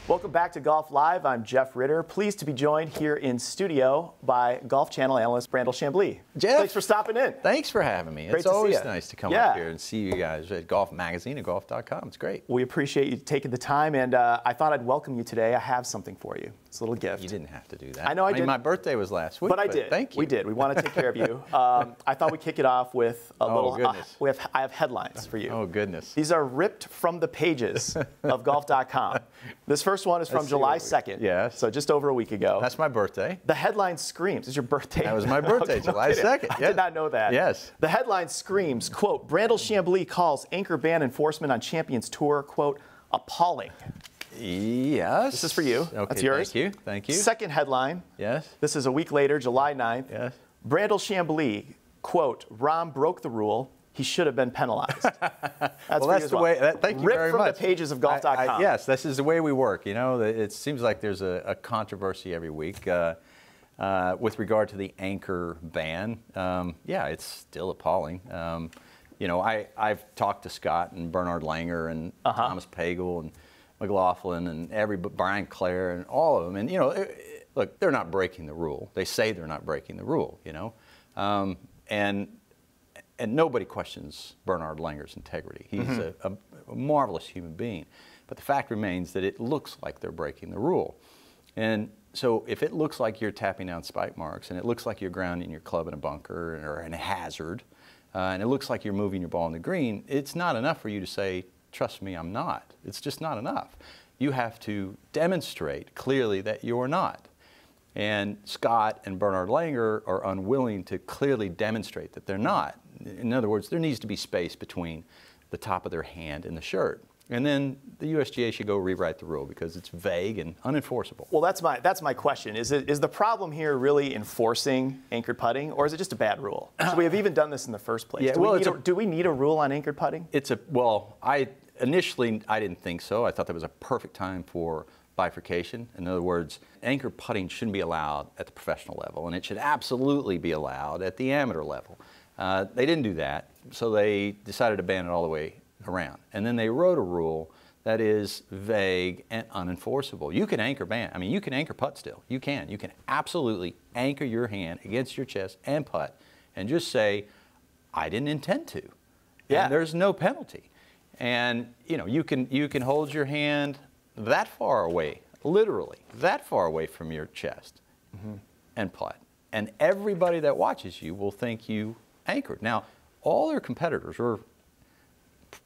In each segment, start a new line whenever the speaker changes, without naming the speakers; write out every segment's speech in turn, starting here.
Welcome back to Golf Live. I'm Jeff Ritter. Pleased to be joined here in studio by Golf Channel analyst Brandel Chamblee.
Jeff,
thanks for stopping in.
Thanks for having me. It's always nice to come up here and see you guys at Golf Magazine and Golf.com. It's great.
We appreciate you taking the time, and I thought I'd welcome you today. I have something for you. It's a little gift.
You didn't have to do that.
I know I did.
My birthday was last week.
But I did.
Thank you.
We did. We want to take care of you. I thought we'd kick it off with a little.
Goodness.
I have headlines for you.
Oh, goodness.
These are ripped from the pages of Golf.com. This first one is from July 2nd.
Yes.
So just over a week ago.
That's my birthday.
The headline screams. It's your birthday.
That was my birthday,
Okay,
July 2nd.
I did not know that.
Yes.
The headline screams, quote, Brandel Chamblee calls anchor ban enforcement on Champions Tour, quote, appalling.
Yes.
This is for you.
Okay,
That's yours.
Thank you. Thank you.
Second headline.
Yes.
This is a week later, July 9th.
Yes.
Brandel Chamblee, quote, Rahm broke the rule. He should have been penalized. That's
the way. Thank you
Ripped
very
from
much.
the pages of Golf.com.
Yes, this is the way we work. You know, it seems like there's a controversy every week with regard to the anchor ban. Yeah, it's still appalling. You know, I've talked to Scott and Bernard Langer and Thomas Pagel and McLaughlin and Brian Clare and all of them. And, you know, look, they're not breaking the rule. They say they're not breaking the rule, you know. And nobody questions Bernard Langer's integrity. He's a marvelous human being. But the fact remains that it looks like they're breaking the rule. And so if it looks like you're tapping down spike marks and it looks like you're grounding your club in a bunker or in a hazard, and it looks like you're moving your ball on the green, it's not enough for you to say, trust me, I'm not. It's just not enough. You have to demonstrate clearly that you're not. And Scott and Bernard Langer are unwilling to clearly demonstrate that they're not. In other words, there needs to be space between the top of their hand and the shirt. And then the USGA should go rewrite the rule because it's vague and unenforceable.
Well, that's my question. Is the problem here really enforcing anchored putting, or is it just a bad rule? Should we have even done this in the first place?
Yeah,
do we need a rule on anchored putting?
Initially, I didn't think so. I thought that was a perfect time for bifurcation. In other words, anchor putting shouldn't be allowed at the professional level, and it should absolutely be allowed at the amateur level. They didn't do that, so they decided to ban it all the way around. And then they wrote a rule that is vague and unenforceable. You can anchor ban. I mean, you can anchor putt still. You can. You can absolutely anchor your hand against your chest and putt and just say, I didn't intend to.
Yeah.
And there's no penalty. And, you know, you can hold your hand that far away, literally, that far away from your chest and putt. And everybody that watches you will think you anchored. Now, all their competitors, or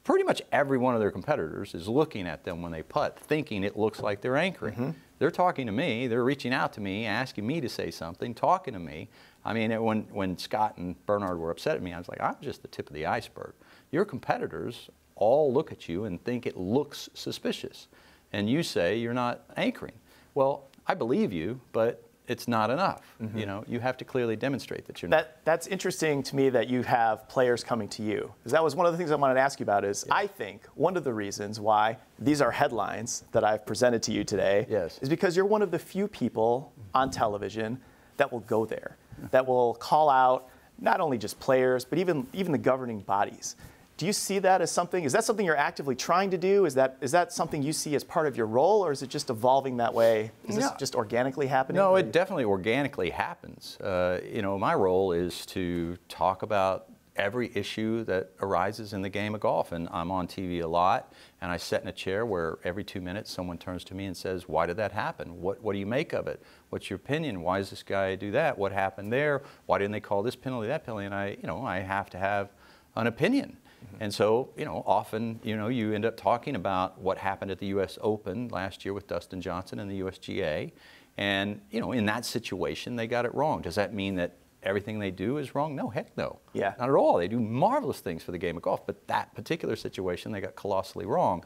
pretty much every one of their competitors, is looking at them when they putt, thinking it looks like they're anchoring. They're talking to me, they're reaching out to me, asking me to say something, talking to me. I mean, when Scott and Bernard were upset at me, I was like, I'm just the tip of the iceberg. Your competitors all look at you and think it looks suspicious. And you say you're not anchoring. Well, I believe you, but it's not enough. You know, you have to clearly demonstrate that you're not.
That's interesting to me that you have players coming to you, because that was one of the things I wanted to ask you about. Is I think one of the reasons why these are headlines that I've presented to you today is because you're one of the few people on television that will go there, that will call out not only just players, but even the governing bodies. Do you see that as something? Is that something you're actively trying to do? Is that something you see as part of your role, or is it just evolving that way? Is this just organically happening?
No, it definitely organically happens. You know, my role is to talk about every issue that arises in the game of golf, and I'm on TV a lot, and I sit in a chair where every 2 minutes someone turns to me and says, "Why did that happen? What do you make of it? What's your opinion? Why does this guy do that? What happened there? Why didn't they call this penalty, that penalty?" And I have to have an opinion. And so, you know, often, you know, you end up talking about what happened at the U.S. Open last year with Dustin Johnson and the USGA. And, you know, in that situation, they got it wrong. Does that mean that everything they do is wrong? No, heck no.
Yeah.
Not at all. They do marvelous things for the game of golf, but that particular situation, they got colossally wrong.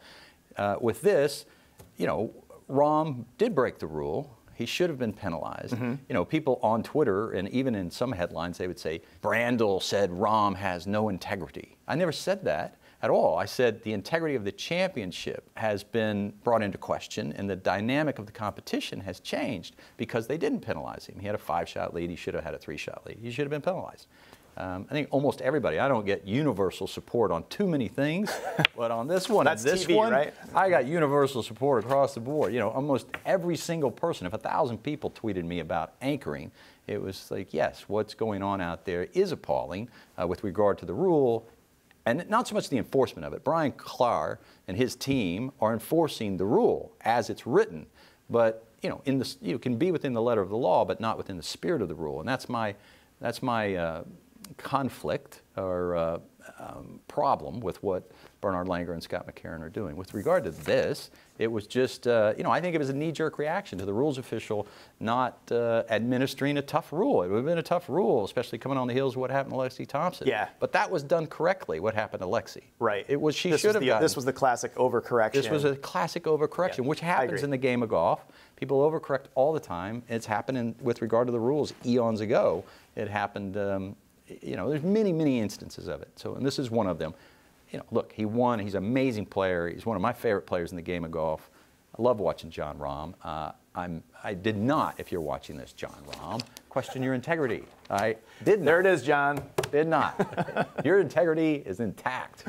With this, you know, Rahm did break the rule. He should have been penalized. You know, people on Twitter, and even in some headlines, they would say, Brandel said Rahm has no integrity. I never said that at all. I said the integrity of the championship has been brought into question, and the dynamic of the competition has changed because they didn't penalize him. He had a 5-shot lead. He should have had a 3-shot lead. He should have been penalized. I think almost everybody. I don't get universal support on too many things, but on this one,
That's TV, right?
I got universal support across the board. You know, almost every single person. If 1,000 people tweeted me about anchoring, it was like, yes, what's going on out there is appalling with regard to the rule, and not so much the enforcement of it. Brian Clark and his team are enforcing the rule as it's written, but you know, you can be within the letter of the law, but not within the spirit of the rule, and that's my conflict or problem with what Bernard Langer and Scott McCarron are doing. With regard to this, it was just, you know, I think it was a knee-jerk reaction to the rules official not administering a tough rule. It would have been a tough rule, especially coming on the heels of what happened to Lexi Thompson.
Yeah.
But that was done correctly, what happened to Lexi.
Right.
It was, she should have gotten.
This was the classic overcorrection.
This was a classic overcorrection, which happens in the game of golf. People overcorrect all the time. It's happened with regard to the rules eons ago. It happened, you know, there's many, many instances of it. So, and this is one of them. You know, look, he won. He's an amazing player. He's one of my favorite players in the game of golf. I love watching Jon Rahm. I did not, if you're watching this, Jon Rahm, question your integrity. I did not.
There it is, John.
Did not. Your integrity is intact.